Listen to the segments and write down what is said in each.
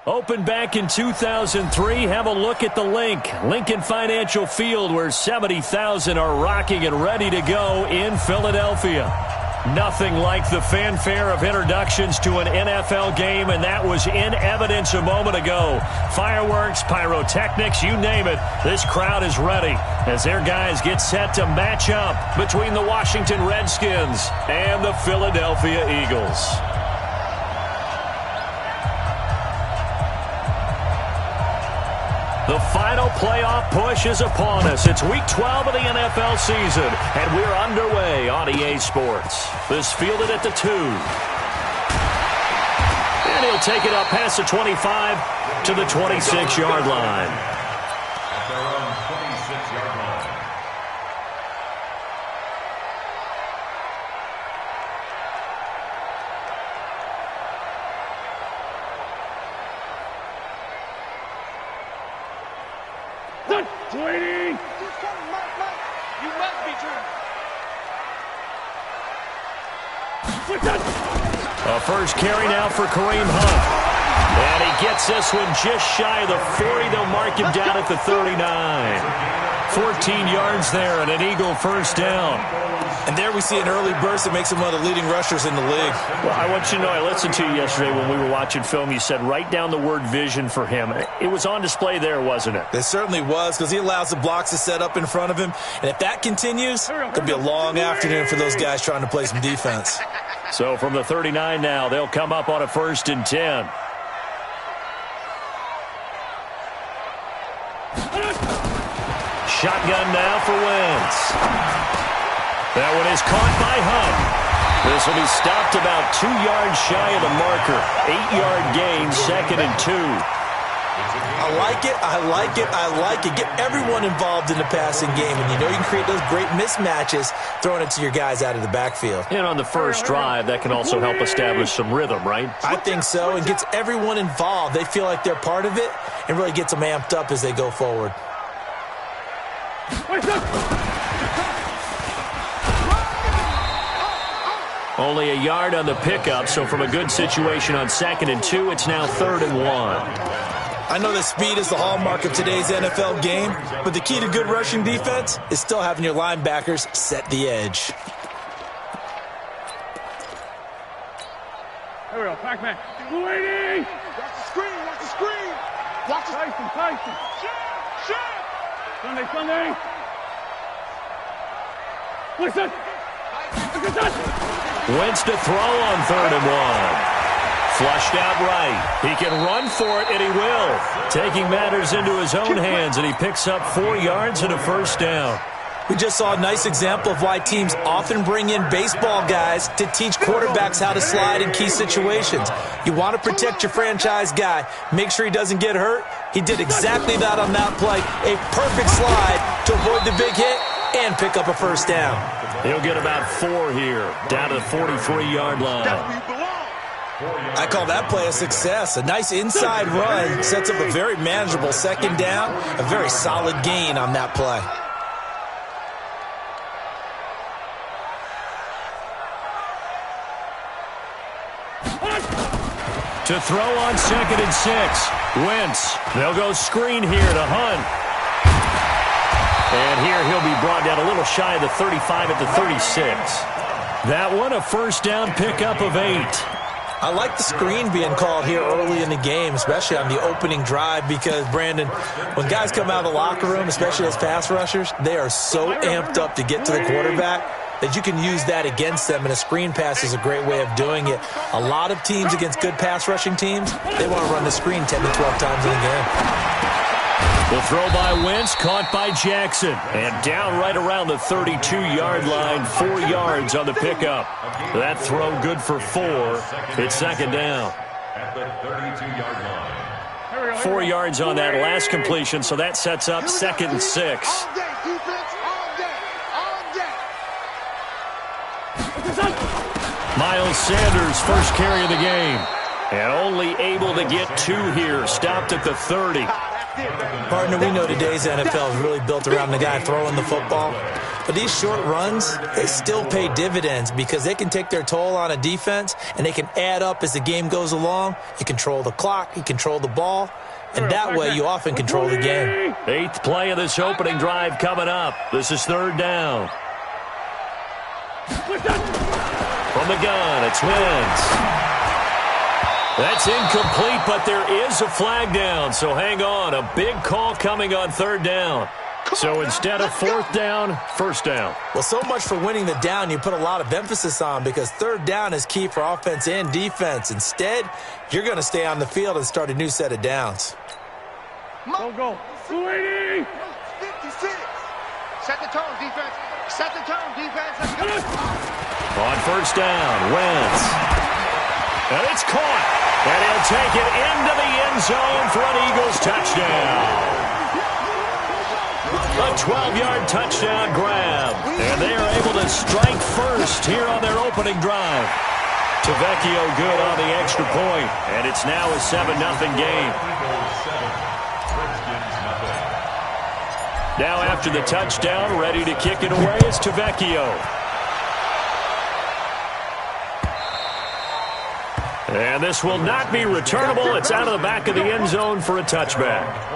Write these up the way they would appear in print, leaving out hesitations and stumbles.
Opened back in 2003, have a look at the link. Lincoln Financial Field, where 70,000 are rocking and ready to go in Philadelphia. Nothing like the fanfare of introductions to an NFL game, and that was in evidence a moment ago. Fireworks, pyrotechnics, you name it, this crowd is ready as their guys get set to match up between the Washington Redskins and the Philadelphia Eagles. The final playoff push is upon us. It's Week 12 of the NFL season, and we're underway on EA Sports. This fielded at the 2. And he'll take it up past the 25 to the 26-yard line. At their own 26-yard line. Waiting! You must be A first carry now for Kareem Hunt. And he gets this one just shy of the 40. They'll mark him down at the 39. 14 yards there and an Eagle first down. And there we see an early burst that makes him one of the leading rushers in the league. Well, I want you to know, I listened to you yesterday when we were watching film. You said write down the word vision for him. It was on display there, wasn't it? It certainly was, because he allows the blocks to set up in front of him. And if that continues, it'll be a long afternoon for those guys trying to play some defense. So from the 39 now, they'll come up on a 1st and 10. Shotgun now for Wentz. That one is caught by Hunt. This will be stopped about 2 yards shy of the marker. 8-yard gain, 2nd and 2. I like it, I like it, I like it. Get everyone involved in the passing game, and you know you can create those great mismatches throwing it to your guys out of the backfield. And on the first drive, that can also help establish some rhythm, right? I think so, and gets everyone involved. They feel like they're part of it, and really gets them amped up as they go forward. Only a yard on the pickup, so from a good situation on 2nd and 2, it's now 3rd and 1. I know that speed is the hallmark of today's NFL game, but the key to good rushing defense is still having your linebackers set the edge. There we go, Pac-Man. Waiting! Watch the screen, watch the screen! Watch the Tyson! Shot! Sunday! Listen! Wentz to throw on 3rd and 1. Flushed out right. He can run for it, and he will. Taking matters into his own hands, and he picks up 4 yards and a first down. We just saw a nice example of why teams often bring in baseball guys to teach quarterbacks how to slide in key situations. You want to protect your franchise guy. Make sure he doesn't get hurt. He did exactly that on that play. A perfect slide to avoid the big hit and pick up a first down. He'll get about 4 here, down to the 43-yard line. I call that play a success. A nice inside run sets up a very manageable 2nd down. A very solid gain on that play. To throw on 2nd and 6. Wentz. They'll go screen here to Hunt. And here he'll be brought down a little shy of the 35 at the 36. That one a first down pickup of 8. I like the screen being called here early in the game, especially on the opening drive, because, Brandon, when guys come out of the locker room, especially as pass rushers, they are so amped up to get to the quarterback that you can use that against them, and a screen pass is a great way of doing it. A lot of teams against good pass rushing teams, they want to run the screen 10 to 12 times in a game. The throw by Wentz, caught by Jackson, and down right around the 32-yard line, 4 yards on the pickup. That throw good for 4. It's 2nd down. At the 32-yard line. 4 yards on that last completion, so that sets up 2nd and 6. Miles Sanders, first carry of the game. And only able to get 2 here, stopped at the 30. Partner, we know today's NFL is really built around the guy throwing the football. But these short runs, they still pay dividends because they can take their toll on a defense, and they can add up as the game goes along. You control the clock, you control the ball, and that way you often control the game. 8th play of this opening drive coming up. This is 3rd down. From the gun, it's Wentz. That's incomplete, but there is a flag down, so hang on. A big call coming on 3rd down. So instead of 4th down, 1st down. Well, so much for winning the down you put a lot of emphasis on because 3rd down is key for offense and defense. Instead, you're going to stay on the field and start a new set of downs. Go. 280. 56. Set the tone, defense. Set the tone, defense. Let's go. On 1st down, Wentz. And it's caught. And he'll take it into the end zone for an Eagles touchdown. A 12-yard touchdown grab. And they are able to strike first here on their opening drive. Tavecchio good on the extra point. And it's now a 7-0 game. Now after the touchdown, ready to kick it away is Tavecchio. And this will not be returnable. It's out of the back of the end zone for a touchback.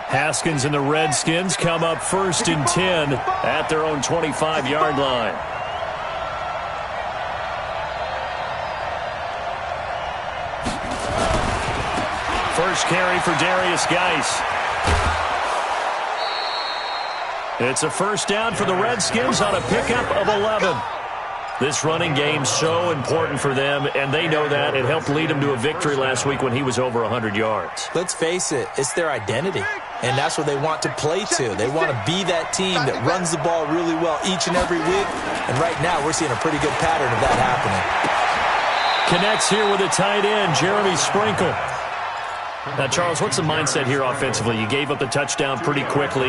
Haskins and the Redskins come up 1st and 10 at their own 25-yard line. First carry for Darius Geis. It's a 1st down for the Redskins on a pickup of 11. This running game so important for them, and they know that. It helped lead them to a victory last week when he was over 100 yards. Let's face it, it's their identity, and that's what they want to play to. They want to be that team that runs the ball really well each and every week, and right now we're seeing a pretty good pattern of that happening. Connects here with a tight end, Jeremy Sprinkle. Now, Charles, what's the mindset here offensively? You gave up the touchdown pretty quickly.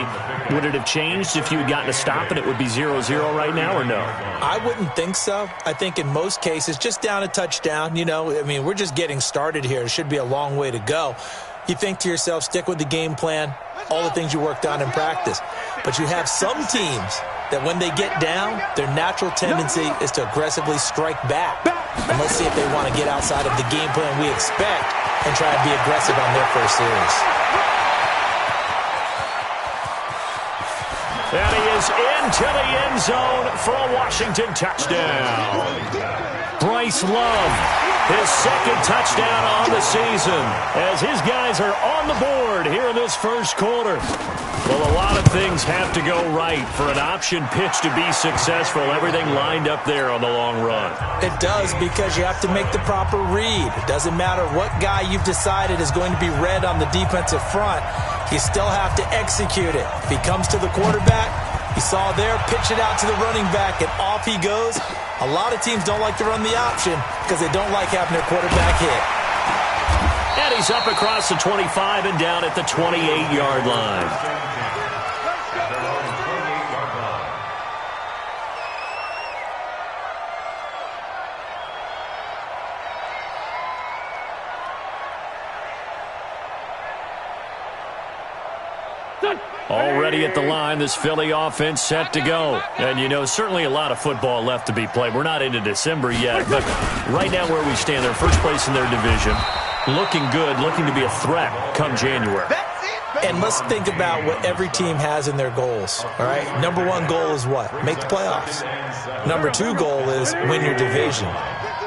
Would it have changed if you had gotten a stop and it would be 0-0 right now, or no? I wouldn't think so. I think in most cases, just down a touchdown, we're just getting started here. It should be a long way to go. You think to yourself, stick with the game plan, all the things you worked on in practice. But you have some teams that when they get down, their natural tendency is to aggressively strike back. And let's see if they want to get outside of the game plan we expect and try to be aggressive on their first series. And he is into the end zone for a Washington touchdown. Bryce Love, his 2nd touchdown on the season, as his guys are on the board here in this first quarter. Well, a lot of things have to go right for an option pitch to be successful. Everything lined up there on the long run. It does, because you have to make the proper read. It doesn't matter what guy you've decided is going to be read on the defensive front. You still have to execute it. If he comes to the quarterback, you saw there, pitch it out to the running back, and off he goes. A lot of teams don't like to run the option because they don't like having their quarterback hit. And he's up across the 25 and down at the 28-yard line. Already at the line, this Philly offense set to go. And, certainly a lot of football left to be played. We're not into December yet, but right now where we stand, they're first place in their division. Looking good, looking to be a threat come January. And let's think about what every team has in their goals, all right? Number 1 goal is what? Make the playoffs. Number 2 goal is win your division.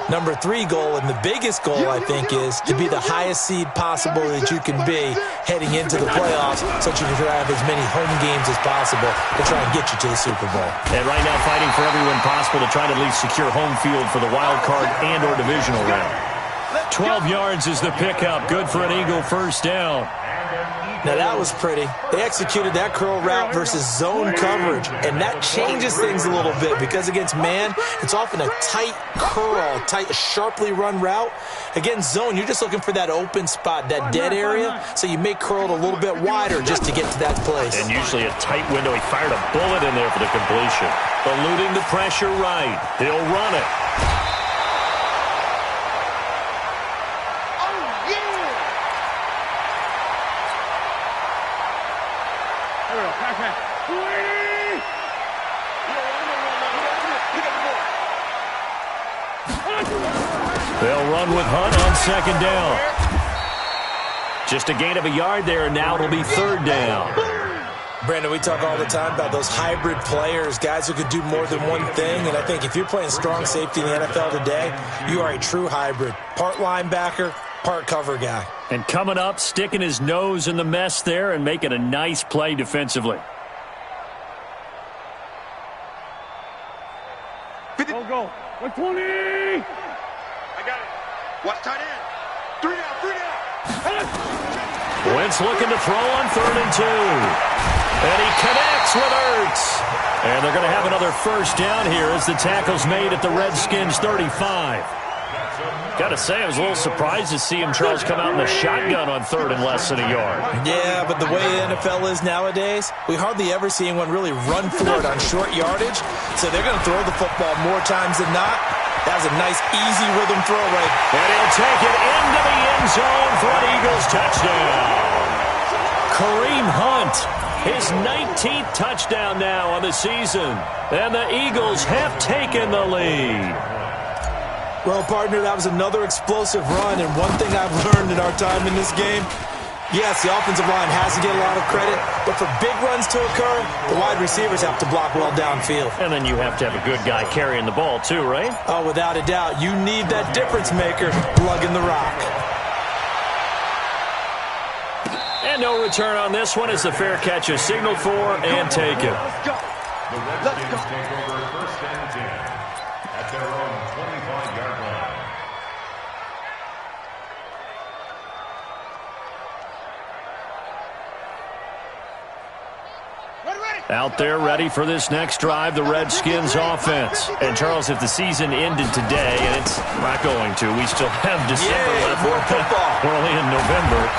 Number 3 goal, and the biggest goal, I think, is to be the highest seed possible that you can be heading into the playoffs so that you can have as many home games as possible to try and get you to the Super Bowl. And right now fighting for every win possible to try to at least secure home field for the wild card and or divisional round. 12 yards is the pickup. Good for an Eagle first down. Now, that was pretty. They executed that curl route versus zone coverage, and that changes things a little bit because against man, it's often a tight curl, sharply run route. Against zone, you're just looking for that open spot, that dead area, so you may curl it a little bit wider just to get to that place. And usually a tight window. He fired a bullet in there for the completion. Eluding the pressure right. He'll run it. They'll run with Hunt on second down. Just a gain of a yard there, and now it'll be third down. Brandon, we talk all the time about those hybrid players, guys who could do more than one thing. And I think if you're playing strong safety in the NFL today, you are a true hybrid. Part linebacker, part cover guy. And coming up, sticking his nose in the mess there and making a nice play defensively. Go. 120. I got it. Watch tight end. 3 down. Wentz looking to throw on 3rd and 2. And he connects with Ertz. And they're going to have another first down here as the tackle's made at the Redskins 35. Got to say, I was a little surprised to see him, Charles, come out in the shotgun on 3rd and less than a yard. Yeah, but the way the NFL is nowadays, we hardly ever see anyone really run for it on short yardage. So they're going to throw the football more times than not. That was a nice, easy rhythm throw right. And he'll take it into the end zone for an Eagles touchdown. Kareem Hunt, his 19th touchdown now on the season. And the Eagles have taken the lead. Well, partner, that was another explosive run, and one thing I've learned in our time in this game, yes, the offensive line has to get a lot of credit, but for big runs to occur, the wide receivers have to block well downfield. And then you have to have a good guy carrying the ball too, right? Oh, without a doubt. You need that difference maker lugging the rock. And no return on this one as the fair catch is signaled for and taken. Let's go. The Redskins take over 1st and 10 at their own 25-yard line. Out there ready for this next drive, the Redskins offense. And, Charles, if the season ended today, and it's not going to, we still have December left. More football. We're only in November.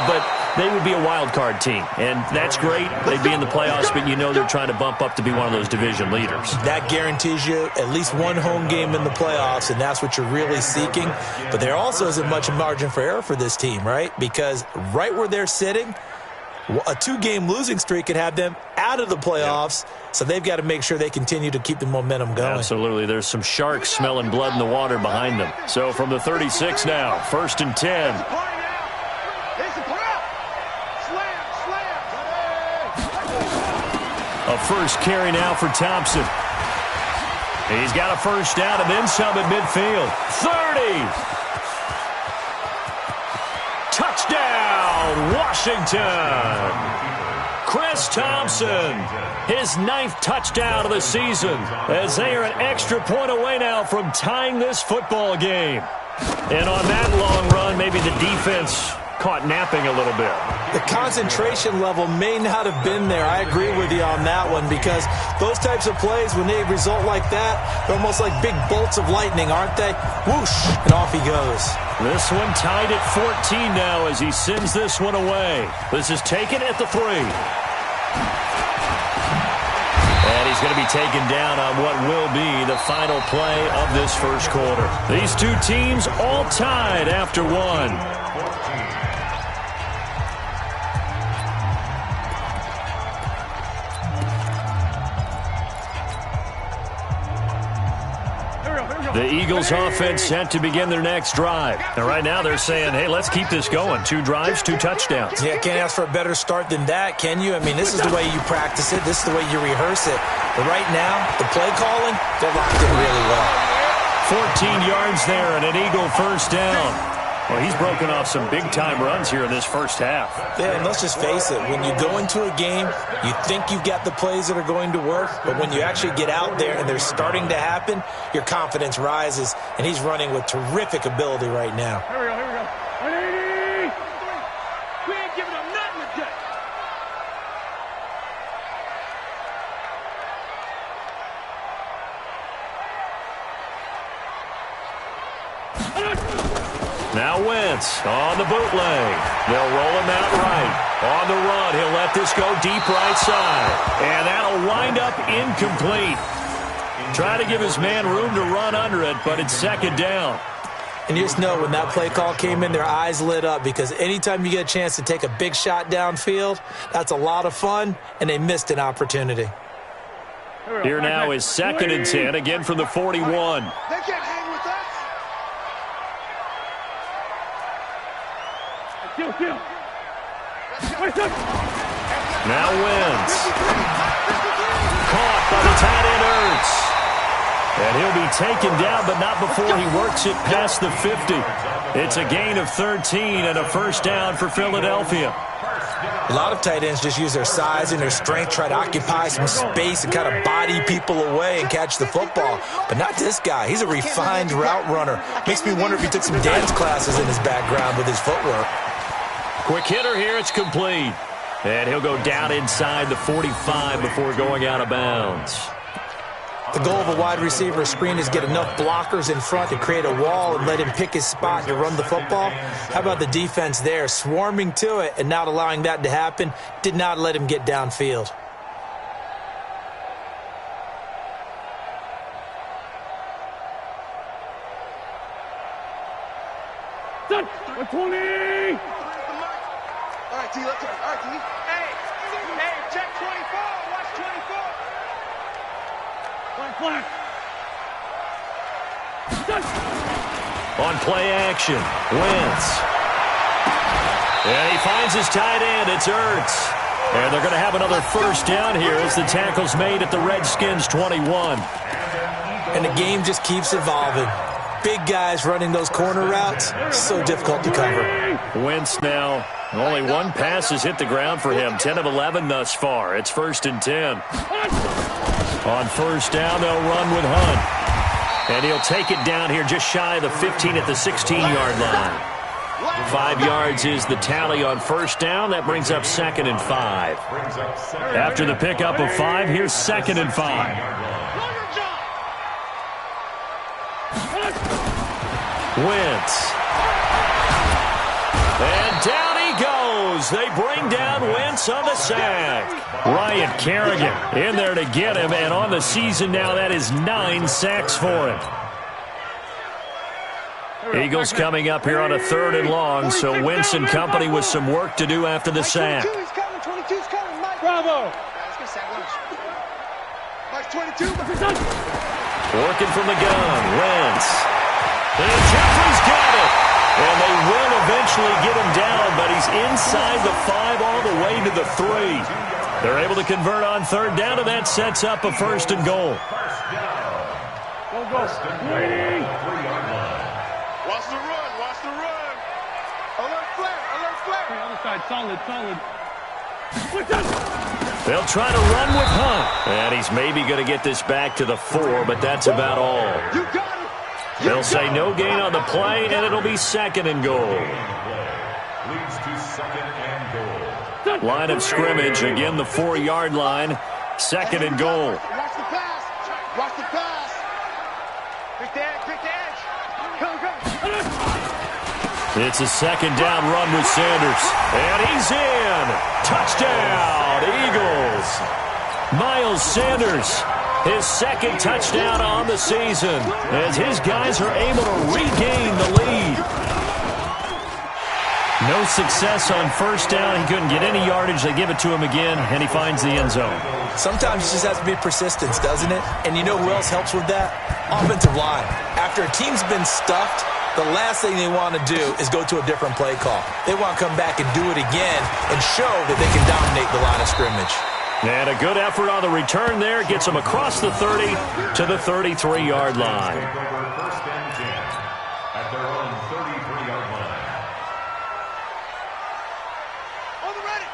But they would be a wild card team, and that's great. They'd be in the playoffs, but you know they're trying to bump up to be one of those division leaders. That guarantees you at least one home game in the playoffs, and that's what you're really seeking. But there also isn't much margin for error for this team, right? Because right where they're sitting, a 2-game losing streak could have them out of the playoffs, so they've got to make sure they continue to keep the momentum going. Absolutely. There's some sharks smelling blood in the water behind them. So from the 36 now, 1st and 10. A first carry now for Thompson. He's got a first down and then some at midfield. 30. Touchdown, Washington. Chris Thompson, his 9th touchdown of the season, as they are an extra point away now from tying this football game. And on that long run, maybe the defense caught napping a little bit. The concentration level may not have been there. I agree with you on that one, because those types of plays, when they result like that, they're almost like big bolts of lightning, aren't they? Whoosh, and off he goes. This one tied at 14 now as he sends this one away. This is taken at the 3. And he's going to be taken down on what will be the final play of this first quarter. These two teams all tied after 1. The Eagles offense set to begin their next drive. And right now they're saying, hey, let's keep this going. 2 drives, 2 touchdowns. Yeah, can't ask for a better start than that, can you? I mean, this is the way you practice it. This is the way you rehearse it. But right now, the play calling, they're locked in really well. 14 yards there and an Eagle first down. Well, he's broken off some big-time runs here in this first half. Yeah, and let's just face it. When you go into a game, you think you've got the plays that are going to work, but when you actually get out there and they're starting to happen, your confidence rises, and he's running with terrific ability right now. Here we go. 180! We ain't giving up nothing today. Now Wentz on the bootleg. They'll roll him out right. On the run, he'll let this go deep right side. And that'll wind up incomplete. Try to give his man room to run under it, but it's second down. And you just know when that play call came in, their eyes lit up, because anytime you get a chance to take a big shot downfield, that's a lot of fun, and they missed an opportunity. Here now is 2nd and 10, again from the 41. They can't hang with us. Now Wentz. Caught by the tight end Ertz. And he'll be taken down, but not before he works it past the 50. It's a gain of 13 and a first down for Philadelphia. A lot of tight ends just use their size and their strength, try to occupy some space and kind of body people away and catch the football. But not this guy. He's a refined route runner. Makes me wonder if he took some dance classes in his background with his footwork. Quick hitter here. It's complete. And he'll go down inside the 45 before going out of bounds. The goal of a wide receiver screen is get enough blockers in front to create a wall and let him pick his spot to run the football. How about the defense there, swarming to it and not allowing that to happen? Did not let him get downfield. Done. 120. All right, T, let's go. All right, T. Hey, check 24. Watch 24. Flag. Done. On play action, Wentz. And he finds his tight end. It's Ertz. And they're going to have another first down here as the tackle's made at the Redskins' 21. And the game just keeps evolving. Big guys running those corner routes, so difficult to cover. Wentz now, only one pass has hit the ground for him. 10 of 11 thus far. It's 1st and 10. On first down, they'll run with Hunt. And he'll take it down here just shy of the 15 at the 16-yard line. 5 yards is the tally on first down. That brings up 2nd and 5. After the pickup of 5, here's 2nd and 5. Wentz. And down he goes. They bring down Wentz on the sack. Ryan Kerrigan in there to get him, and on the season now, that is 9 sacks for him. Eagles coming up here on a 3rd and long, so Wentz and company with some work to do after the sack. 22's coming, Mike. Bravo. Let's get sack lunch. Mike 22. Working from the gun, Wentz. And Jeffrey's got it. And they will eventually get him down, but he's inside the 5 all the way to the 3. They're able to convert on 3rd down, and that sets up a 1st and goal. Go. Waiting. Watch the run. Alert flare. Other side, solid. They'll try to run with Hunt. And he's maybe going to get this back to the 4, but that's about all. You got it. They'll say no gain on the play, and it'll be 2nd and goal. Leads to 2nd and goal. Line of scrimmage, again the 4-yard line. 2nd and goal. Watch the pass. Quick the edge. Come. It's a 2nd down run with Sanders. And he's in. Touchdown, Eagles. Miles Sanders, his 2nd touchdown on the season, as his guys are able to regain the lead. No success on first down. He couldn't get any yardage. They give it to him again, and he finds the end zone. Sometimes it just has to be persistence, doesn't it? And you know who else helps with that? Offensive line. After a team's been stuffed, the last thing they want to do is go to a different play call. They want to come back and do it again and show that they can dominate the line of scrimmage. And a good effort on the return there. Gets him across the 30 to the 33-yard line. First and 10 at their own 33-yard line.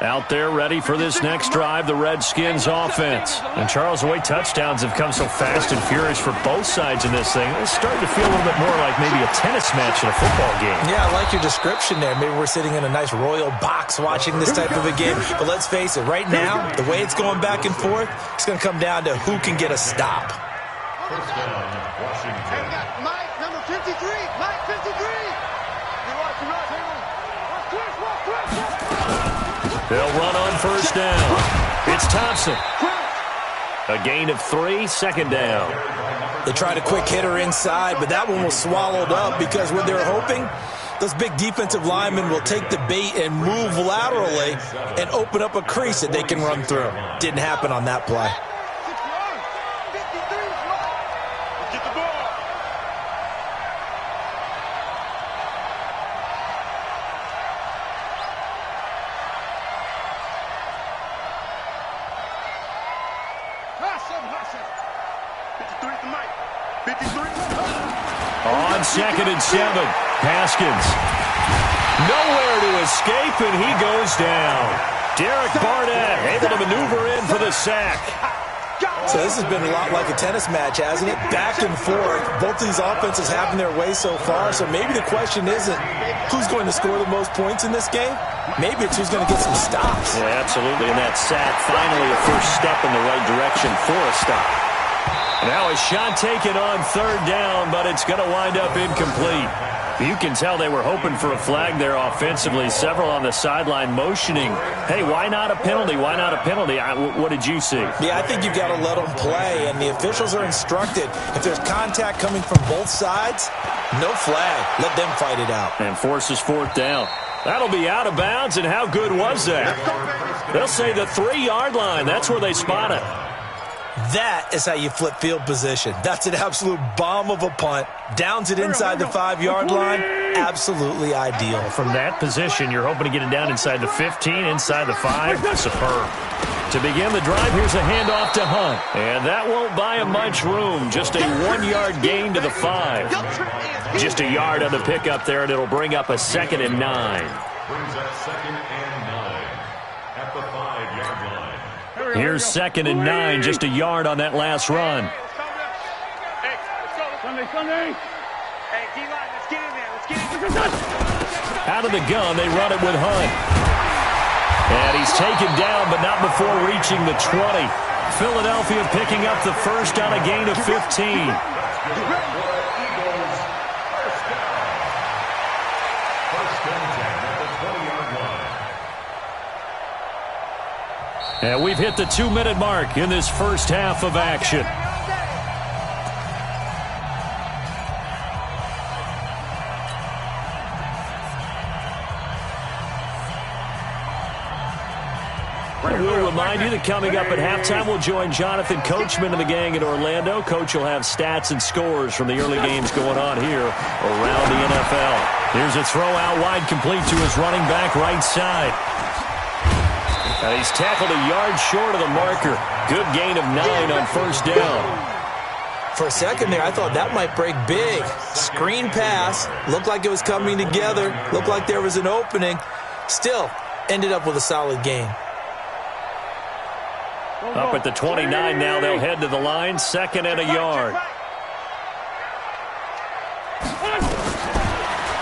Out there ready for this next drive, the Redskins offense. And Charles, the way touchdowns have come so fast and furious for both sides in this thing, it's starting to feel a little bit more like maybe a tennis match in a football game. Yeah, I like your description there. Maybe we're sitting in a nice royal box watching this type of a game. But let's face it, right now, the way it's going back and forth, it's going to come down to who can get a stop. First down, Washington. Hey, we got Mike, number 53. Mike, 53. They'll run on first down. It's Thompson. A gain of 3, 2nd down. They tried a quick hitter inside, but that one was swallowed up because what they were hoping, those big defensive linemen will take the bait and move laterally and open up a crease that they can run through. Didn't happen on that play. Get the ball. Hustle. 53 at the mic. 53. On 2nd and 7, Haskins. Nowhere to escape, and he goes down. Derek Barnett able to maneuver in for the sack. So this has been a lot like a tennis match, hasn't it? Back and forth. Both these offenses having their way so far. So maybe the question isn't who's going to score the most points in this game. Maybe it's who's going to get some stops. Yeah, absolutely. And that sack, finally a first step in the right direction for a stop. Now a shot taken on 3rd down, but it's going to wind up incomplete. You can tell they were hoping for a flag there offensively. Several on the sideline motioning, hey, why not a penalty? Why not a penalty? What did you see? Yeah, I think you've got to let them play, and the officials are instructed. If there's contact coming from both sides, no flag. Let them fight it out. And forces 4th down. That'll be out of bounds, and how good was that? They'll say the 3-yard line. That's where they spot it. That is how you flip field position. That's an absolute bomb of a punt. Downs it inside the 5-yard line. Absolutely ideal. From that position, you're hoping to get it down inside the 15, inside the 5. Superb. To begin the drive, here's a handoff to Hunt. And that won't buy him much room. Just a 1-yard gain to the 5. Just a yard on the pickup there, and it'll bring up a 2nd and 9. Brings up 2nd and 9 at the 5-yard line. Here's 2nd and 9, just a yard on that last run. Hey, let's go. Sunday. Hey, D-line, let's get in there. Let's get in there. Out of the gun, they run it with Hunt. And he's taken down, but not before reaching the 20. Philadelphia picking up the first on a gain of 15. And we've hit the 2-minute mark in this first half of action. We'll remind you that coming up at halftime, we'll join Jonathan Coachman and the gang in Orlando. Coach will have stats and scores from the early games going on here around the NFL. Here's a throw out wide, complete to his running back right side. And he's tackled a yard short of the marker. Good gain of 9 on 1st down. For a second there, I thought that might break big. Screen pass. Looked like it was coming together. Looked like there was an opening. Still, ended up with a solid gain. Up at the 29 now, they'll head to the line. 2nd and a yard.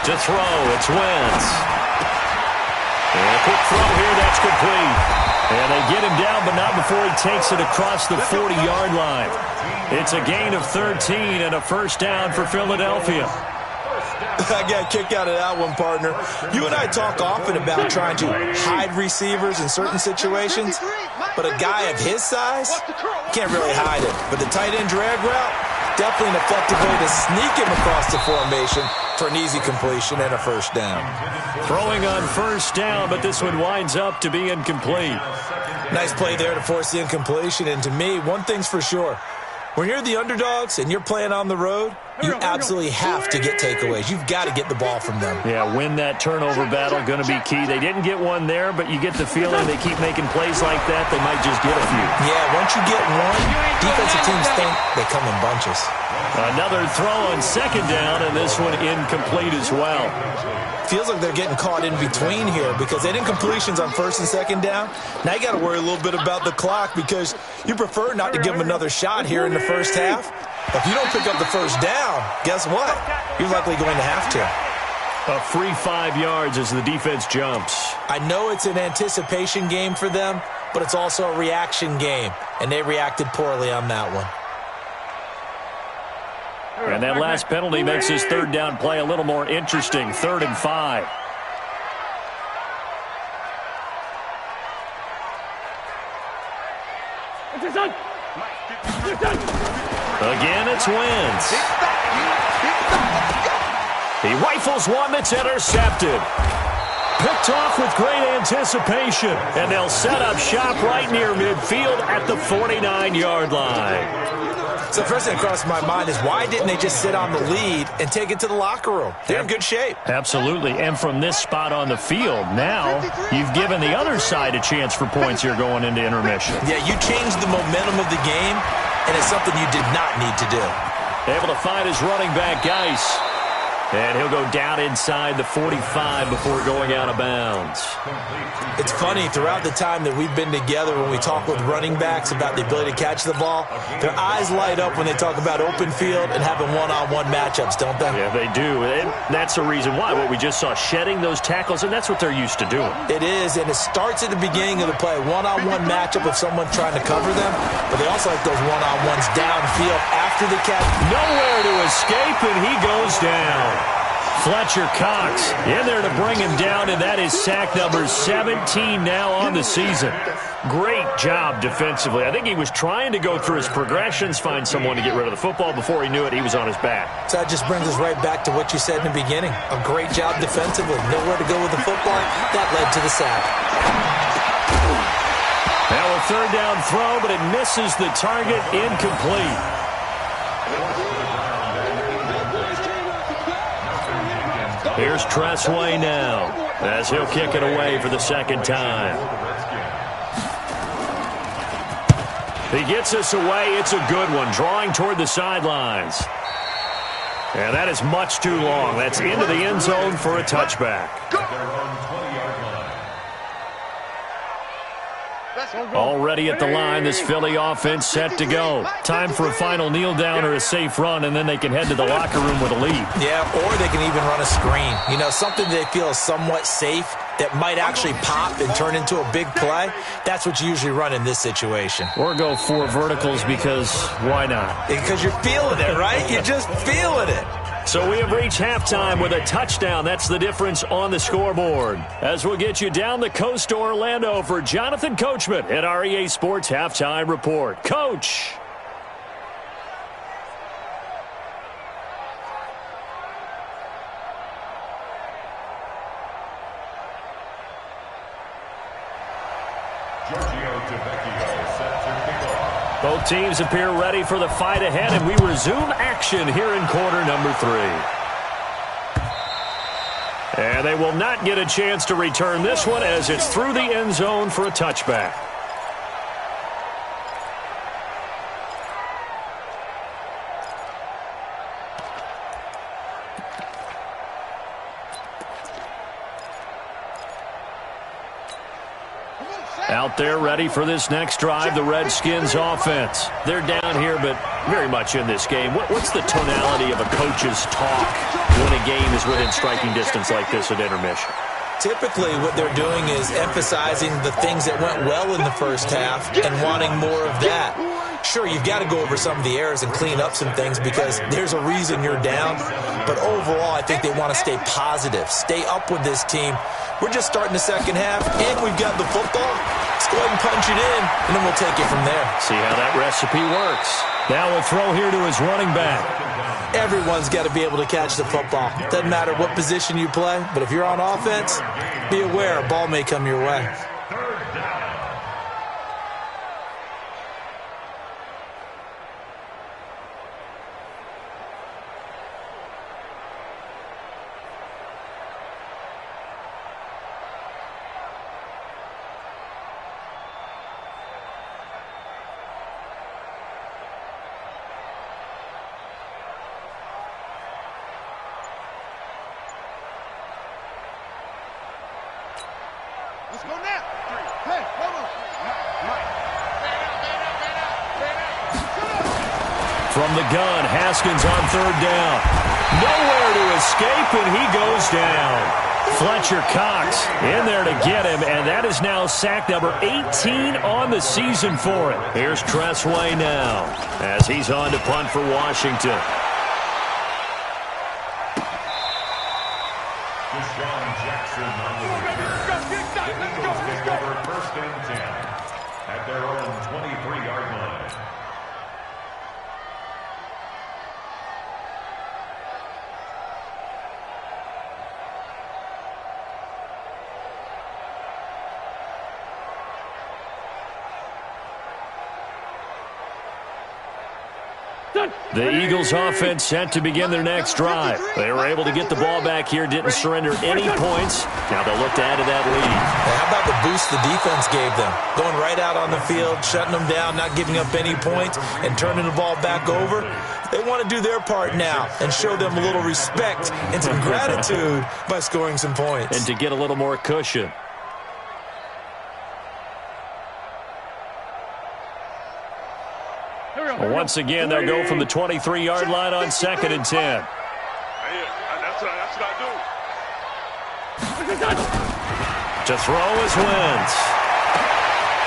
To throw, it's Wentz. And a quick throw here, that's complete. And they get him down, but not before he takes it across the 40-yard line. It's a gain of 13 and a first down for Philadelphia. I got kicked out of that one, partner. You and I talk often about trying to hide receivers in certain situations, but a guy of his size can't really hide it. But the tight end drag route, definitely an effective way to sneak him across the formation for an easy completion and a first down. Throwing on 1st down, but this one winds up to be incomplete. Nice play there to force the incompletion, and to me, one thing's for sure. When you're the underdogs and you're playing on the road, you absolutely have to get takeaways. You've got to get the ball from them. Yeah, win that turnover battle, going to be key. They didn't get one there, but you get the feeling they keep making plays like that, they might just get a few. Yeah, once you get one, defensive teams think they come in bunches. Another throw on 2nd down, and this one incomplete as well. Feels like they're getting caught in between here because they didn't completions on 1st and 2nd down. Now you got to worry a little bit about the clock because you prefer not to give them another shot here in the first half. If you don't pick up the first down, guess what? You're likely going to have to. A free 5 yards as the defense jumps. I know it's an anticipation game for them, but it's also a reaction game, and they reacted poorly on that one. And that last penalty makes his 3rd down play a little more interesting. 3rd and 5. Again, it's Wentz. He rifles one that's intercepted. Picked off with great anticipation. And they'll set up shop right near midfield at the 49-yard line. So first thing that crossed my mind is why didn't they just sit on the lead and take it to the locker room? They're in good shape. Absolutely. And from this spot on the field, now you've given the other side a chance for points here going into intermission. Yeah, you changed the momentum of the game, and it's something you did not need to do. Able to find his running back, Geis. And he'll go down inside the 45 before going out of bounds. It's funny, throughout the time that we've been together, when we talk with running backs about the ability to catch the ball, their eyes light up when they talk about open field and having one-on-one matchups, don't they? Yeah, they do. And that's the reason why. What we just saw, shedding those tackles, and that's what they're used to doing. It is, and it starts at the beginning of the play. One-on-one matchup of someone trying to cover them, but they also like those one-on-ones downfield after the catch. Nowhere to escape, and he goes down. Fletcher Cox in there to bring him down, and that is sack number 17 now on the season. Great job defensively. I think he was trying to go through his progressions, find someone to get rid of the football. Before he knew it, he was on his back. So that just brings us right back to what you said in the beginning. A great job defensively. Nowhere to go with the football. That led to the sack. Now a third down throw, but it misses the target, incomplete. Here's Tressway now, as he'll kick it away for the second time. He gets us away. It's a good one, drawing toward the sidelines. And that is much too long. That's into the end zone for a touchback. Already at the line, this Philly offense set to go. Time for a final kneel down or a safe run, and then they can head to the locker room with a lead. Yeah, or they can even run a screen. You know, something they feel is somewhat safe that might actually pop and turn into a big play. That's what you usually run in this situation. Or go four verticals because why not? Because you're feeling it, right? You're just feeling it. So we have reached halftime with a touchdown. That's the difference on the scoreboard. As we'll get you down the coast to Orlando for Jonathan Coachman at our EA Sports Halftime Report. Coach. Both teams appear ready for the fight ahead, and we resume action here in quarter number 3. And they will not get a chance to return this one as it's through the end zone for a touchback. Out there ready for this next drive, the Redskins offense. They're down here, but very much in this game. What's the tonality of a coach's talk when a game is within striking distance like this at intermission? Typically, what they're doing is emphasizing the things that went well in the first half and wanting more of that. Sure, you've got to go over some of the errors and clean up some things because there's a reason you're down. But overall, I think they want to stay positive, stay up with this team. We're just starting the second half, and we've got the football. Let's go ahead and punch it in, and then we'll take it from there. See how that recipe works. Now a throw here to his running back. Everyone's got to be able to catch the football. Doesn't matter what position you play, but if you're on offense, be aware a ball may come your way. Let's go now. Hey, hold on. From the gun, Haskins on third down. Nowhere to escape, and he goes down. Fletcher Cox in there to get him, and that is now sack number 18 on the season for him. Here's Tressway now as he's on to punt for Washington. The Eagles offense set to begin their next drive. They were able to get the ball back here, didn't surrender any points. Now they'll look to add to that lead. How about the boost the defense gave them? Going right out on the field, shutting them down, not giving up any points, and turning the ball back over. They want to do their part now and show them a little respect and some gratitude by scoring some points. And to get a little more cushion. Well, once again, they'll go from the 23-yard line on 2nd and 10. That's what I do. To throw is Wentz.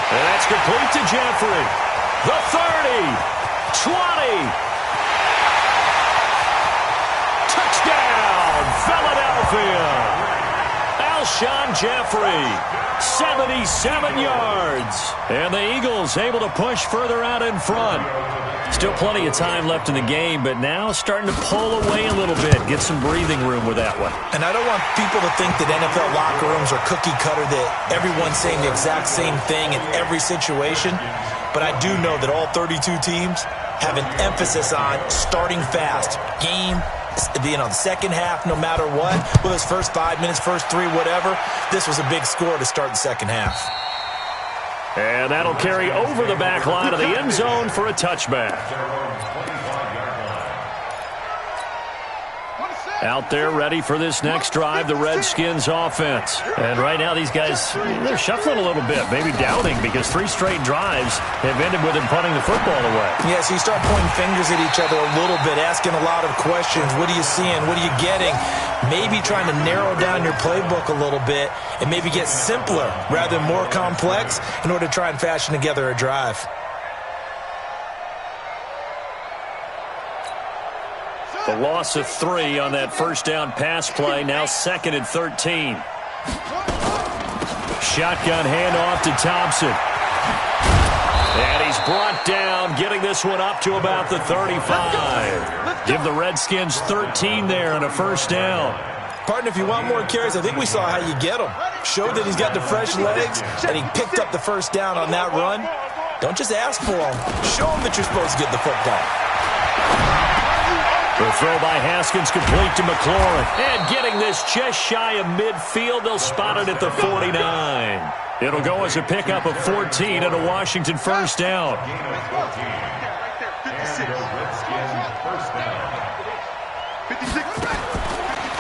And that's complete to Jeffrey. The 30, 20. Touchdown, Philadelphia. Alshon Jeffrey, 77 yards. And the Eagles able to push further out in front. Still plenty of time left in the game, but now starting to pull away a little bit. Get some breathing room with that one. And I don't want people to think that NFL locker rooms are cookie cutter, that everyone's saying the exact same thing in every situation. But I do know that all 32 teams have an emphasis on starting fast. The second half, no matter what, whether it's first 5 minutes, first 3, whatever, this was a big score to start the second half. And that'll carry over the back line of the end zone for a touchback. Out there ready for this next drive, the Redskins offense. And right now these guys, they're shuffling a little bit, maybe doubting, because 3 straight drives have ended with them punting the football away. Yeah, so you start pointing fingers at each other a little bit, asking a lot of questions. What are you seeing? What are you getting? Maybe trying to narrow down your playbook a little bit and maybe get simpler rather than more complex in order to try and fashion together a drive. The loss of 3 on that first down pass play, now 2nd and 13. Shotgun handoff to Thompson. And he's brought down, getting this one up to about the 35. Give the Redskins 13 there on a first down. Partner, if you want more carries, I think we saw how you get him. Showed that he's got the fresh legs, and he picked up the first down on that run. Don't just ask for him. Show him that you're supposed to get the football. The throw by Haskins complete to McLaurin. And getting this just shy of midfield, they'll spot it at the 49. It'll go as a pickup of 14 and a Washington first down.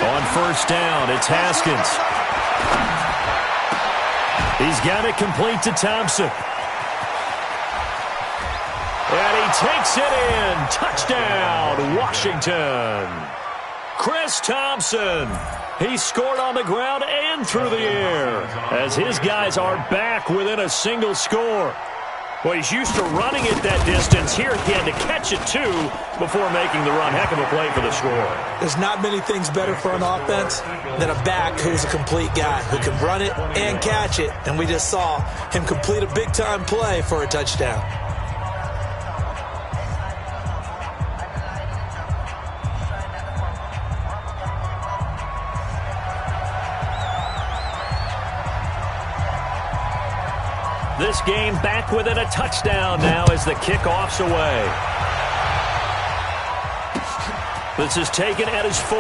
On first down, it's Haskins. He's got it complete to Thompson. And he takes it in. Touchdown, Washington. Chris Thompson. He scored on the ground and through the air as his guys are back within a single score. Well, he's used to running it that distance. Here he had to catch it, too, before making the run. Heck of a play for the score. There's not many things better for an offense than a back who's a complete guy, who can run it and catch it. And we just saw him complete a big-time play for a touchdown. This game back within a touchdown now as the kickoff's away. This is taken at his 4.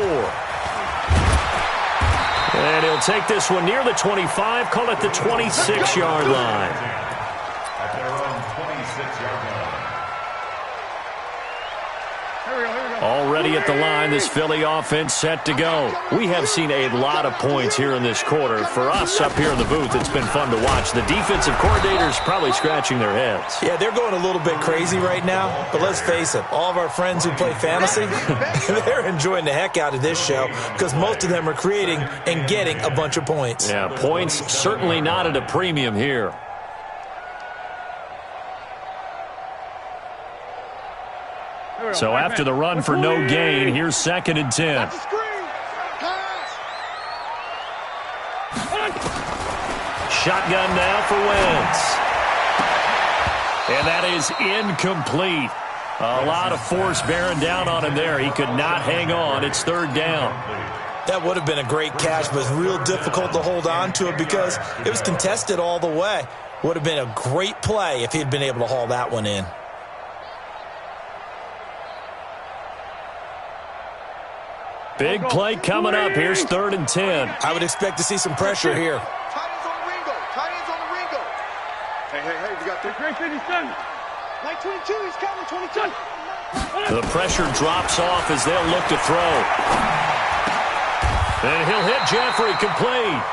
And he'll take this one near the 25, call it the 26-yard line. At their own 26-yard line. Already at the line, this Philly offense set to go. We have seen a lot of points here in this quarter. For us up here in the booth, it's been fun to watch. The defensive coordinators probably scratching their heads. Yeah, they're going a little bit crazy right now, but let's face it, all of our friends who play fantasy, they're enjoying the heck out of this show because most of them are creating and getting a bunch of points. Yeah, points certainly not at a premium here. So after the run for no gain, here's 2nd and 10. Shotgun now for Wentz. And that is incomplete. A lot of force bearing down on him there. He could not hang on. It's 3rd down. That would have been a great catch, but it's real difficult to hold on to it because it was contested all the way. Would have been a great play if he had been able to haul that one in. Big play coming up. Here's 3rd and 10. I would expect to see some pressure here. Tight ends on the Ringo. Tight ends on the Ringo. Hey, we got 3. Great 57. 922, he's coming, 22. The pressure drops off as they'll look to throw. And he'll hit Jeffrey complete.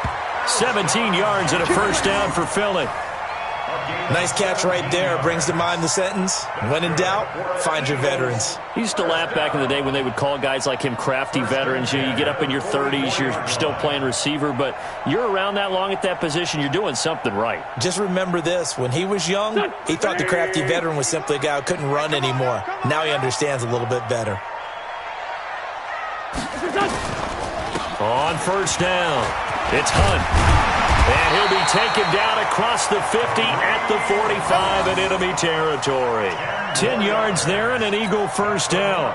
17 yards and a first down for Philly. Nice catch right there. Brings to mind the sentence, when in doubt, find your veterans. He used to laugh back in the day when they would call guys like him crafty veterans. You get up in your 30s, you're still playing receiver, but you're around that long at that position, you're doing something right. Just remember this. When he was young, he thought the crafty veteran was simply a guy who couldn't run anymore. Now he understands a little bit better. On first down, it's Hunt. And he'll be taken down across the 50 at the 45 in enemy territory. 10 yards there and an Eagle first down.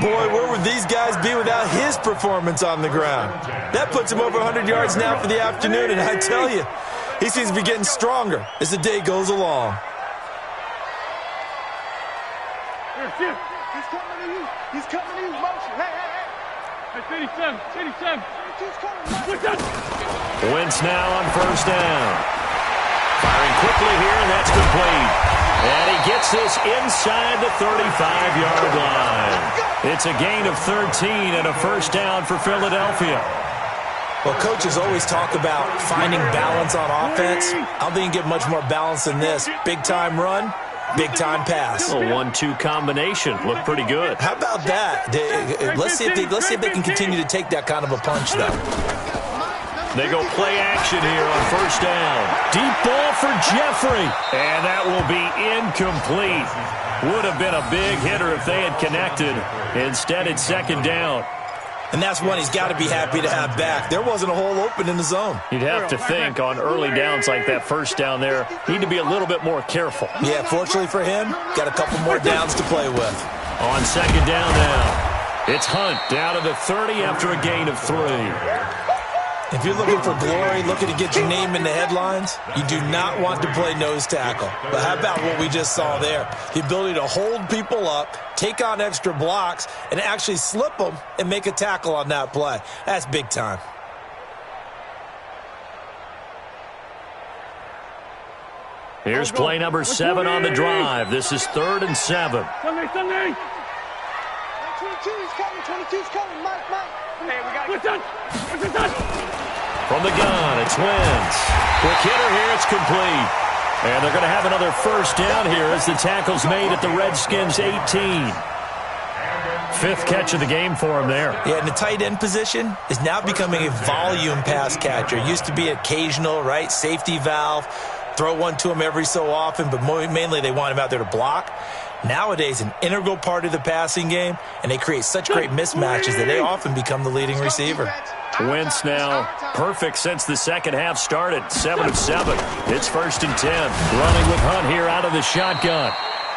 Boy, where would these guys be without his performance on the ground? That puts him over 100 yards now for the afternoon, and I tell you, he seems to be getting stronger as the day goes along. He's coming to you. He's coming to you. Motion. Hey. Hey, 87. 87. He's coming. Wentz now on first down. Firing quickly here, and that's complete. And he gets this inside the 35-yard line. It's a gain of 13 and a first down for Philadelphia. Well, coaches always talk about finding balance on offense. I don't think you can get much more balance than this. Big-time run, big-time pass. A 1-2 combination. Looked pretty good. How about that? Let's see if they can continue to take that kind of a punch, though. They go play action here on first down. Deep ball for Jeffrey. And that will be incomplete. Would have been a big hitter if they had connected. Instead, it's second down. And that's one he's got to be happy to have back. There wasn't a hole open in the zone. You'd have to think on early downs like that first down there, need to be a little bit more careful. Yeah, fortunately for him, got a couple more downs to play with. On second down now, it's Hunt down to the 30 after a gain of 3. If you're looking for glory, looking to get your name in the headlines, you do not want to play nose tackle. But how about what we just saw there? The ability to hold people up, take on extra blocks, and actually slip them and make a tackle on that play. That's big time. Here's play number 7 on the drive. This is 3rd and 7. Sunday. 22, he's coming. 22's coming. Mike. Hey, we got it. From the gun, it's Wentz. Quick hitter here, it's complete. And they're going to have another first down here as the tackle's made at the Redskins' 18. 5th catch of the game for him there. Yeah, and the tight end position is now becoming a volume pass catcher. Used to be occasional, right? Safety valve. Throw one to him every so often, but mainly they want him out there to block. Nowadays, an integral part of the passing game, and they create such great mismatches that they often become the leading receiver. Wentz now perfect since the second half started. 7 of 7. It's 1st and 10. Running with Hunt here out of the shotgun.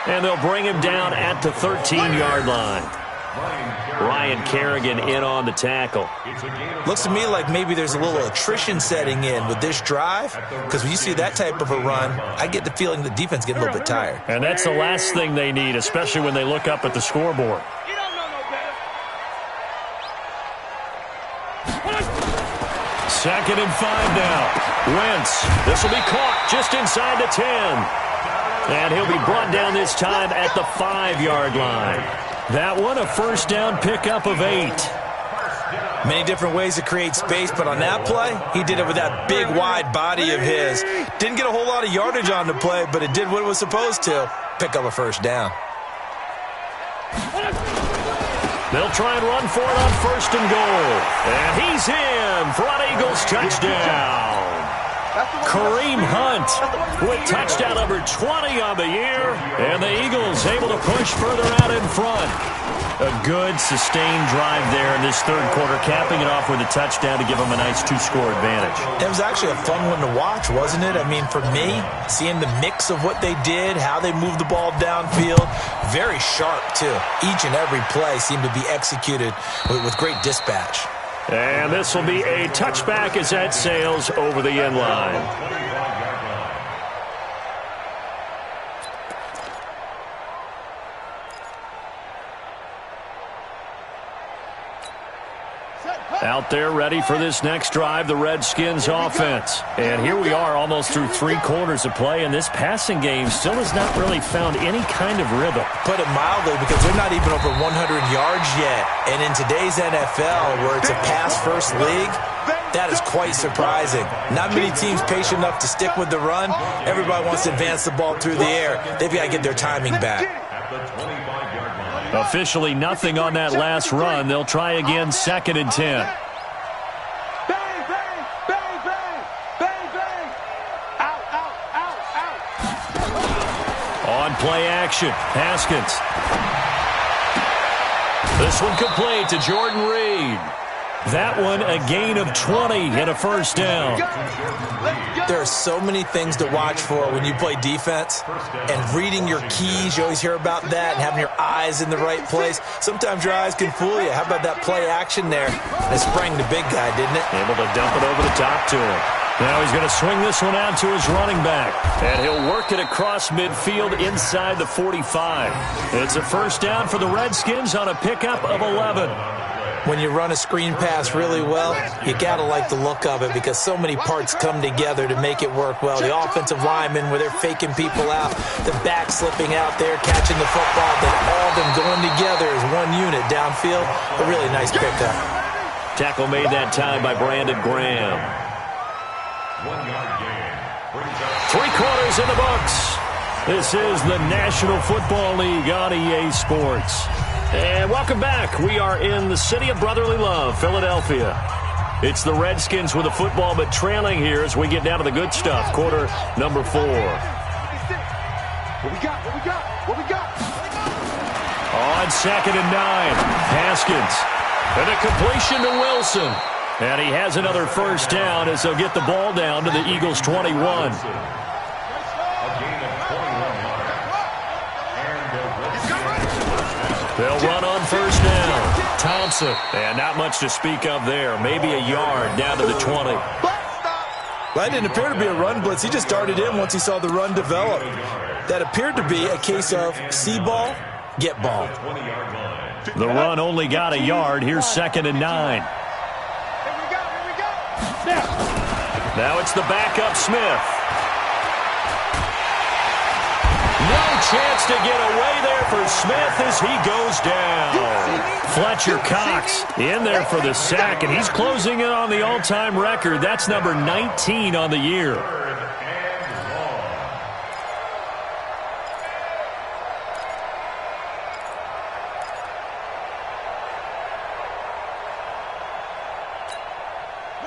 And they'll bring him down at the 13-yard line. Ryan Kerrigan in on the tackle. Looks to me like maybe there's a little attrition setting in with this drive, because when you see that type of a run, I get the feeling the defense getting a little bit tired. And that's the last thing they need, especially when they look up at the scoreboard. You don't know no better. 2nd and 5 now. Wentz. This will be caught just inside the 10. And he'll be brought down this time at the 5-yard line. That one, a first down pickup of 8. Many different ways to create space, but on that play, he did it with that big, wide body of his. Didn't get a whole lot of yardage on the play, but it did what it was supposed to, pick up a first down. They'll try and run for it on 1st and goal. And he's in for an Eagles touchdown. Kareem Hunt with touchdown number 20 on the year. And the Eagles able to push further out in front. A good, sustained drive there in this 3rd quarter, capping it off with a touchdown to give them a nice 2-score advantage. It was actually a fun one to watch, wasn't it? I mean, for me, seeing the mix of what they did, how they moved the ball downfield, very sharp, too. Each and every play seemed to be executed with great dispatch. And this will be a touchback as that sails over the end line. Out there ready for this next drive, the Redskins offense. And here we are almost through 3 quarters of play, and this passing game still has not really found any kind of rhythm. Put it mildly, because they're not even over 100 yards yet. And in today's NFL, where it's a pass-first league, that is quite surprising. Not many teams patient enough to stick with the run. Everybody wants to advance the ball through the air. They've got to get their timing back. Officially nothing on that last run. They'll try again, 2nd and 10. Bang, bang, bang, bang, bang, bang. Out, out, out, out. On play action, Haskins. This one complete to Jordan Reed. That one a gain of 20 and a first down. There are so many things to watch for when you play defense, and reading your keys, you always hear about that, and having your eyes in the right place. Sometimes your eyes can fool you. How about that play action there? It sprang the big guy, didn't it? Able to dump it over the top to him. Now he's going to swing this one out to his running back. And he'll work it across midfield inside the 45. It's a first down for the Redskins on a pickup of 11. When you run a screen pass really well, you got to like the look of it, because so many parts come together to make it work well. The offensive linemen, where they're faking people out, the back slipping out there, catching the football, then all of them going together as one unit downfield. A really nice pickup. Tackle made that time by Brandon Graham. 1-yard gain. 3 quarters in the books. This is the National Football League on EA Sports. And welcome back. We are in the city of brotherly love, Philadelphia. It's the Redskins with the football, but trailing here as we get down to the good stuff. Quarter number 4. What we got? What we got? What we got? On 2nd and 9, Haskins. And a completion to Wilson. And he has another first down as they'll get the ball down to the Eagles' 21. They'll run on first down. Thompson. And not much to speak of there. Maybe a yard down to the 20. That didn't appear to be a run blitz. He just darted in once he saw the run develop. That appeared to be a case of see ball, get ball. The run only got a yard. Here's 2nd and 9. Now it's the backup Smith. No chance to get away there for Smith as he goes down. Fletcher Cox in there for the sack, and he's closing in on the all-time record. That's number 19 on the year.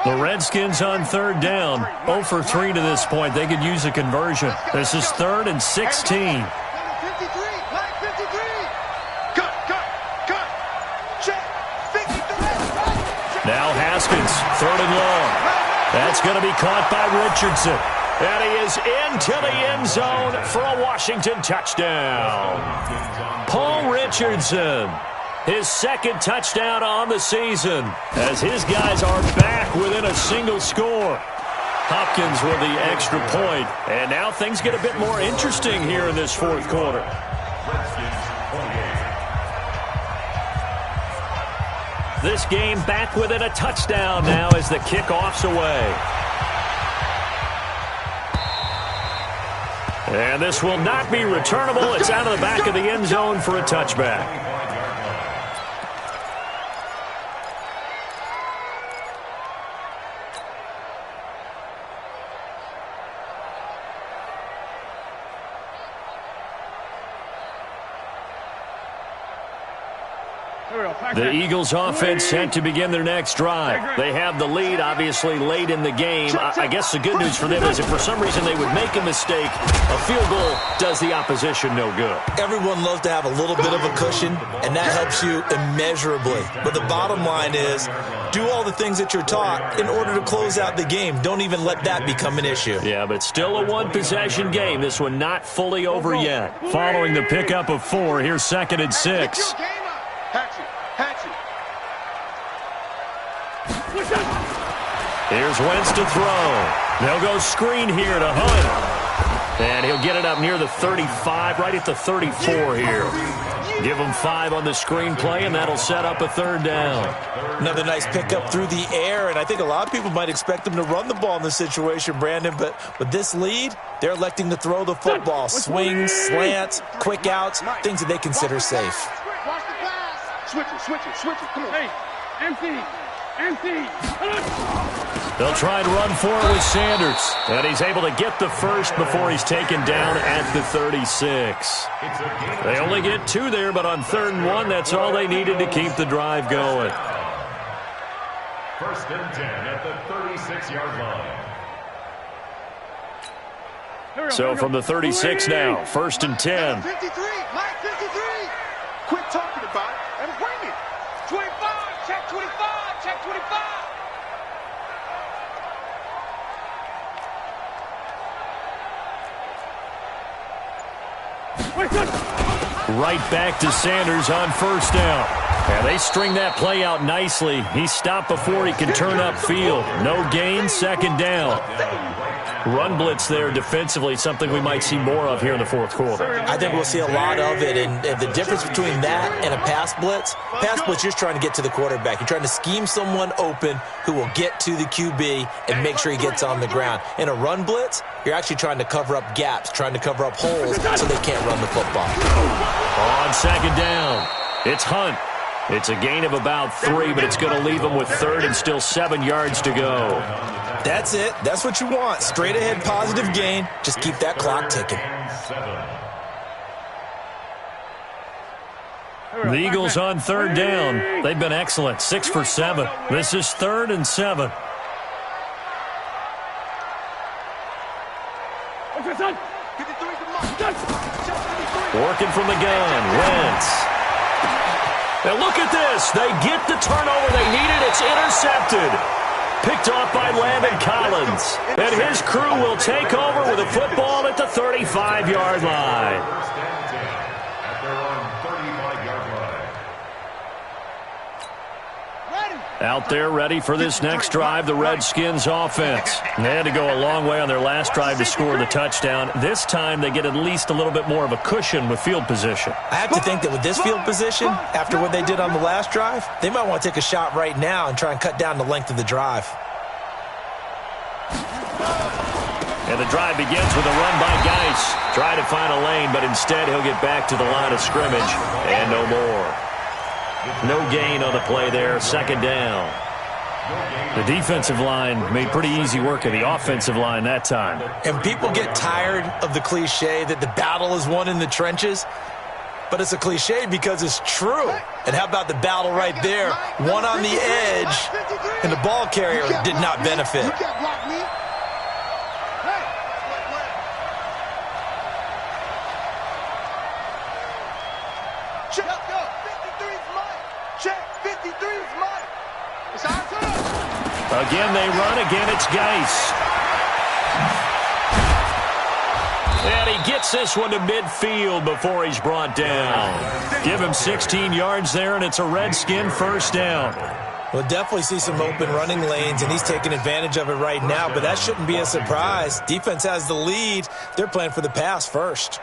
The Redskins on 3rd down. 0 for 3 to this point. They could use a conversion. This is 3rd and 16. Now Haskins, 3rd and long. That's going to be caught by Richardson. And he is into the end zone for a Washington touchdown. Paul Richardson. His 2nd touchdown on the season as his guys are back within a single score. Hopkins with the extra point, and now things get a bit more interesting here in this 4th quarter. This game back within a touchdown now as the kickoff's away. And this will not be returnable. It's out of the back of the end zone for a touchback. The Eagles offense set to begin their next drive. They have the lead, obviously, late in the game. I guess the good news for them is if for some reason they would make a mistake, a field goal does the opposition no good. Everyone loves to have a little bit of a cushion, and that helps you immeasurably. But the bottom line is, do all the things that you're taught in order to close out the game. Don't even let that become an issue. Yeah, but still a one-possession game. This one not fully over yet. Following the pickup of 4, here's 2nd and 6. Here's Wentz to throw. They'll go screen here to Hunt. And he'll get it up near the 35, right at the 34 here. Give them 5 on the screenplay, and that'll set up a 3rd down. Another nice pickup through the air, and I think a lot of people might expect them to run the ball in this situation, Brandon, but with this lead, they're electing to throw the football. Swings, slants, quick outs, things that they consider safe. Watch the pass. Switch it. Come on. Hey, empty. They'll try and run for it with Sanders. And he's able to get the first before he's taken down at the 36. They only get 2 there, but on 3rd and 1, that's all they needed to keep the drive going. 1st and 10 at the 36-yard line. So from the 36 now, 1st and 10. 53, Mike 53. Quit talking about it and bring it. 25, check 25. Right back to Sanders on 1st down. And they string that play out nicely. He stopped before he can turn upfield. No gain, 2nd down. Run blitz there defensively, something we might see more of here in the 4th quarter. I think we'll see a lot of it, and the difference between that and a pass blitz, you're trying to get to the quarterback. You're trying to scheme someone open who will get to the QB and make sure he gets on the ground. In a run blitz, you're actually trying to cover up gaps, trying to cover up holes so they can't run the football. On 2nd down, it's Hunt. It's a gain of about 3, but it's going to leave him with 3rd and still 7 yards to go. That's it. That's what you want. Straight ahead positive gain. Just keep that clock ticking. The Eagles on 3rd down. They've been excellent. 6 for 7. This is 3rd and 7. Working from the gun. Wentz. And look at this. They get the turnover they needed. It's intercepted. Picked off by Landon Collins. And his crew will take over with a football at the 35-yard line. At their own 35-yard line. Out there ready for this next drive, the Redskins offense. They had to go a long way on their last drive to score the touchdown. This time they get at least a little bit more of a cushion with field position. I have to think that with this field position, after what they did on the last drive, they might want to take a shot right now and try and cut down the length of the drive. And the drive begins with a run by Geis. Try to find a lane, but instead he'll get back to the line of scrimmage and no more. No gain on the play there, 2nd down. The defensive line made pretty easy work of the offensive line that time. And people get tired of the cliche that the battle is won in the trenches, but it's a cliche because it's true. And how about the battle right there? One on the edge, and the ball carrier did not benefit. You can't block me. Check, go. 53's Mike. Check, 53's Mike. It's our turn. Again they run, again it's Geis. And he gets this one to midfield before he's brought down. Give him 16 yards there, and it's a Redskin 1st down. We'll definitely see some open running lanes, and he's taking advantage of it right now, but that shouldn't be a surprise. Defense has the lead. They're playing for the pass first.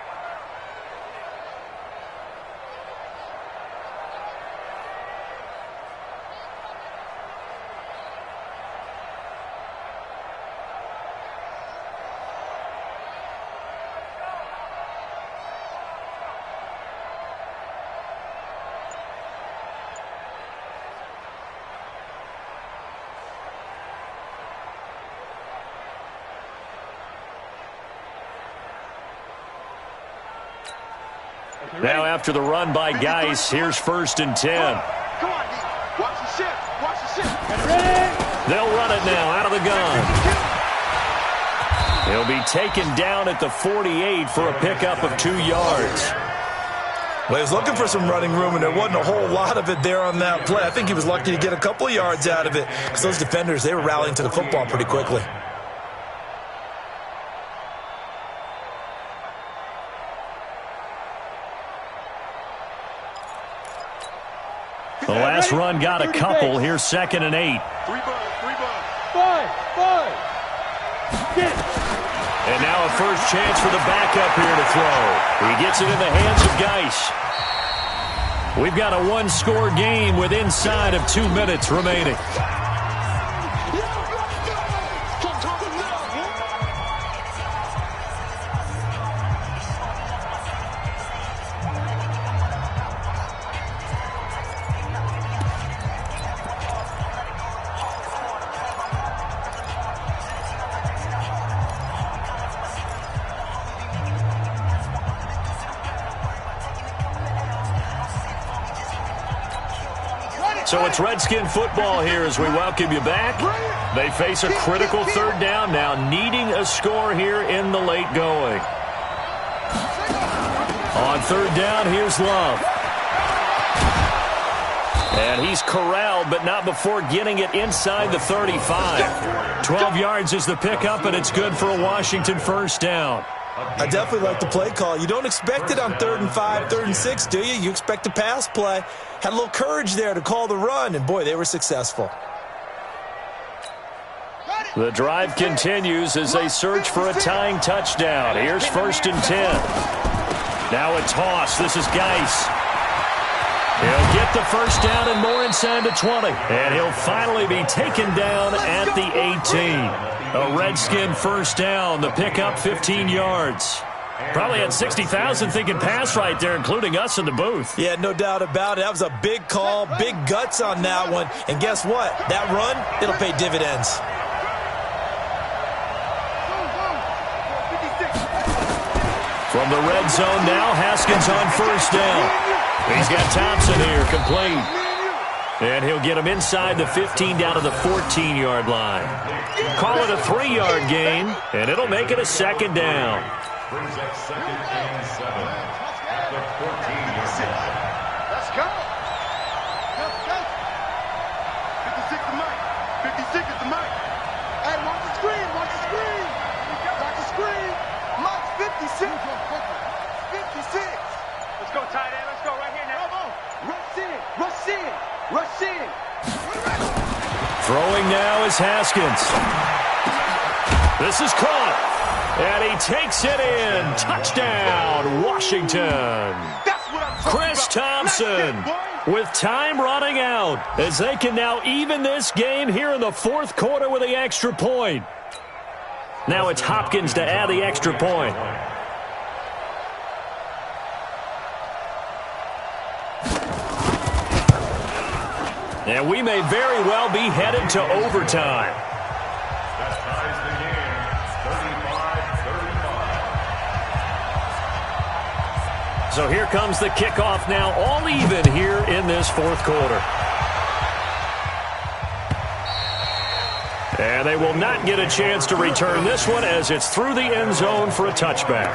Now after the run by Geis, here's 1st and 10. Come on, D. Watch the ship. Watch the ship. They'll run it now out of the gun. He'll be taken down at the 48 for a pickup of 2 yards. Well, he was looking for some running room, and there wasn't a whole lot of it there on that play. I think he was lucky to get a couple of yards out of it because those defenders, they were rallying to the football pretty quickly. The last run got a couple. Here's 2nd and 8. 3 ball. 5. And now a first chance for the backup here to throw. He gets it in the hands of Geis. We've got a one-score game with inside of 2 minutes remaining. So it's Redskin football here as we welcome you back. They face a critical third down now, needing a score here in the late going. On third down, here's Love. And he's corralled, but not before getting it inside the 35. 12 yards is the pickup, and it's good for a Washington first down. I definitely like the play call. You don't expect it on 3rd and 5, 3rd and 6, do you? You expect a pass play. Had a little courage there to call the run, and boy, they were successful. The drive continues as they search for a tying touchdown. Here's 1st and 10. Now a toss. This is Geis. He'll get the first down and more inside the 20. And he'll finally be taken down at the 18. A Redskin first down. The pickup 15 yards. Probably had 60,000 thinking pass right there, including us in the booth. Yeah, no doubt about it. That was a big call, big guts on that one. And guess what? That run, it'll pay dividends. From the red zone now, Haskins on first down. He's got Thompson here, complete. And he'll get him inside the 15 down to the 14-yard line. Call it a 3-yard gain, and it'll make it a second down. Brings up 2nd and 7 at the 14-yard line. Let's go. 56 to Mike. 56 is the Mike. Hey, watch the screen. Watch the screen. Watch the screen. Mike's 56. 56. Let's go, tight end. Let's go right here now. Come on. Rush in. Rush in. Rush in. Throwing now is Haskins. This is caught. And he takes it in. Touchdown, Washington. Chris Thompson with time running out as they can now even this game here in the 4th quarter with the extra point. Now it's Hopkins to add the extra point. And we may very well be headed to overtime. That ties the game, 35-35. So here comes the kickoff now, all even here in this 4th quarter. And they will not get a chance to return this one as it's through the end zone for a touchback.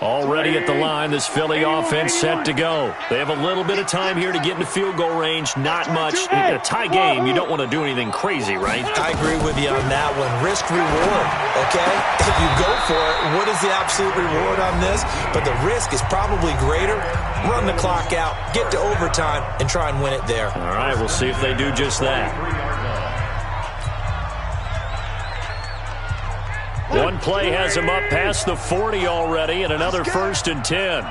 Already at the line, this Philly offense set to go. They have a little bit of time here to get into field goal range. Not much. In a tie game, you don't want to do anything crazy, right? I agree with you on that one. Risk reward, okay? If you go for it, what is the absolute reward on this? But the risk is probably greater. Run the clock out, get to overtime, and try and win it there. All right, we'll see if they do just that. One play has him up past the 40 already, and another 1st and 10.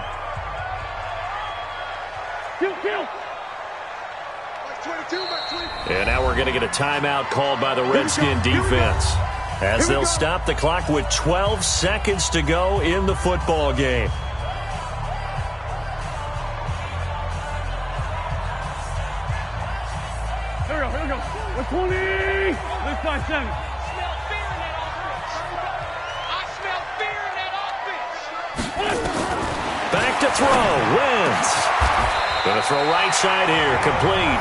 And now we're going to get a timeout called by the Redskin defense as they'll stop the clock with 12 seconds to go in the football game. Here we go. 120. Let's try 7. Back to throw. Wins. Going to throw right side here. Complete.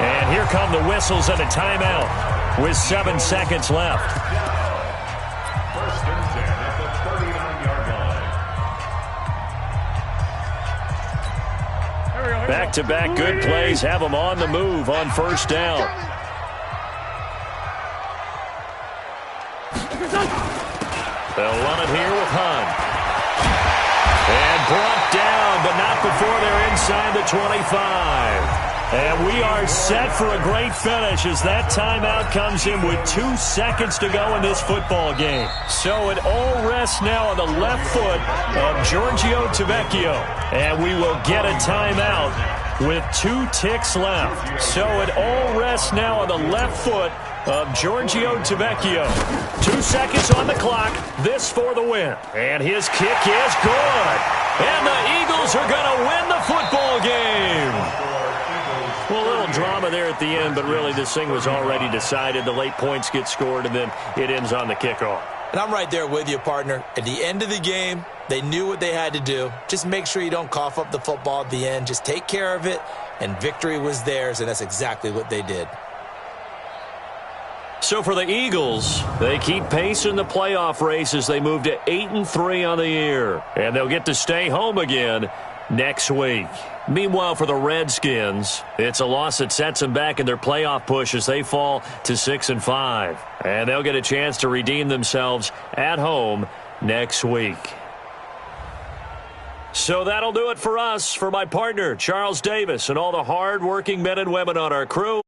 And here come the whistles and a timeout with 7 seconds left. 1st and 10 at the 39-yard line. Back-to-back good plays have them on the move on 1st down. They'll run it here with Hunt. And brought down, but not before they're inside the 25. And we are set for a great finish as that timeout comes in with 2 seconds to go in this football game. So it all rests now on the left foot of Giorgio Tavecchio. And we will get a timeout with 2 ticks left. So it all rests now on the left foot of Giorgio Tavecchio. 2 seconds on the clock. This for the win. And his kick is good. And the Eagles are going to win the football game. Well, a little drama there at the end, but really this thing was already decided. The late points get scored, and then it ends on the kickoff. And I'm right there with you, partner. At the end of the game, they knew what they had to do. Just make sure you don't cough up the football at the end. Just take care of it, and victory was theirs, and that's exactly what they did. So for the Eagles, they keep pace in the playoff race as they move to 8-3 on the year. And they'll get to stay home again next week. Meanwhile, for the Redskins, it's a loss that sets them back in their playoff push as they fall to 6-5. And they'll get a chance to redeem themselves at home next week. So that'll do it for us. For my partner, Charles Davis, and all the hard-working men and women on our crew.